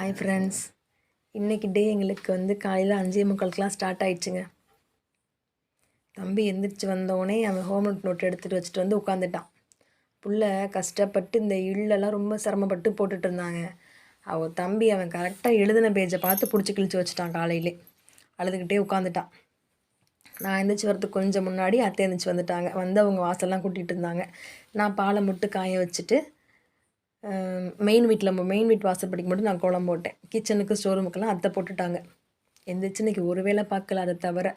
Hi friends. இன்றைக்கி டே எங்களுக்கு வந்து காலையில் 5:45 ஸ்டார்ட் ஆகிடுச்சுங்க. தம்பி எந்திரிச்சு வந்தோடனே அவன் ஹோம்ஒர்க் நோட் எடுத்துகிட்டு வச்சுட்டு வந்து உட்காந்துட்டான். புள்ள கஷ்டப்பட்டு இந்த இல்லெல்லாம் ரொம்ப சிரமப்பட்டு போட்டுட்டு இருந்தாங்க. தம்பி அவன் கரெக்டாக எழுதின பேஜை பார்த்து பிடிச்சி கிழிச்சு வச்சுட்டான். காலையிலே அழுதுகிட்டே உட்காந்துட்டான். நான் எழுந்திரிச்சி வரதுக்கு கொஞ்சம் முன்னாடி அத்தை எழுந்திரிச்சி வந்துட்டாங்க. வந்து அவங்க வாசல்லாம் கூட்டிகிட்டு இருந்தாங்க. நான் பாலை முட்டு காய வச்சுட்டு மெயின் வீட்டு வாசப்படிக்கு மட்டும் நான் கோலம் போட்டேன். கிச்சனுக்கு ஸ்டோர் ரூமுக்கெல்லாம் அத்தை போட்டுட்டாங்க. எந்திரிச்சு இன்றைக்கி ஒரு வேளை பார்க்கல. அதை தவிர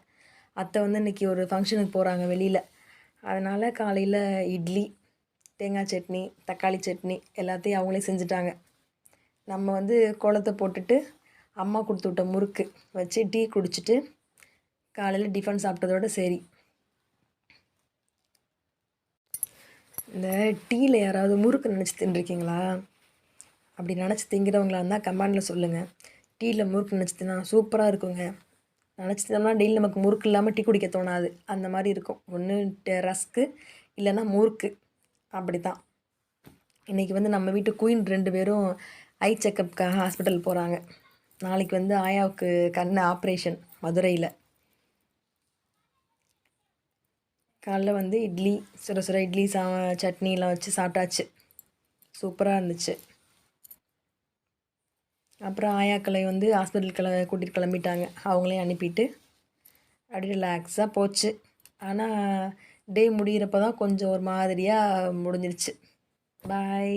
அத்தை வந்து இன்றைக்கி ஒரு ஃபங்க்ஷனுக்கு போகிறாங்க வெளியில். அதனால் காலையில் இட்லி, தேங்காய் சட்னி, தக்காளி சட்னி எல்லாத்தையும் அவங்களே செஞ்சுட்டாங்க. நம்ம வந்து கோலத்தை போட்டுட்டு அம்மா கொடுத்து விட்ட முறுக்கு வச்சு டீ குடிச்சிட்டு காலையில் டிஃபன் சாப்பிட்டதோடு சரி. இந்த டீயில் யாராவது முறுக்கு நினச்சி தின்றுருக்கீங்களா? அப்படி நினச்சி திங்கிறவங்களா இருந்தால் கமெண்டில் சொல்லுங்கள். டீயில் முறுக்கு நினச்சி தின்னா சூப்பராக இருக்குங்க. நினச்சி தின்னோம்னா டெய்லி நமக்கு முறுக்கு இல்லாமல் டீ குடிக்க தோணாது. அந்த மாதிரி இருக்கும். ஒன்று ரஸ்க்கு இல்லைன்னா முறுக்கு. அப்படி தான். இன்றைக்கி வந்து நம்ம வீட்டு குயின் 2 பேரும் ஐ செக்கப்புக்காக ஹாஸ்பிட்டல் போகிறாங்க. நாளைக்கு வந்து ஆயாவுக்கு கண் ஆப்ரேஷன் மதுரையில். காலைல வந்து இட்லி சுட சுட இட்லி சட்னிலாம் வச்சு சாப்பிட்டாச்சு. சூப்பராக இருந்துச்சு. அப்புறம் ஆயாக்களை வந்து ஹாஸ்பிட்டல் கூட்டிகிட்டு கிளம்பிட்டாங்க. அவங்களையும் அனுப்பிட்டு அப்படி ரிலாக்ஸாக போச்சு. ஆனால் டே முடிகிறப்ப தான் கொஞ்சம் ஒரு மாதிரியாக முடிஞ்சிருச்சு. பாய்.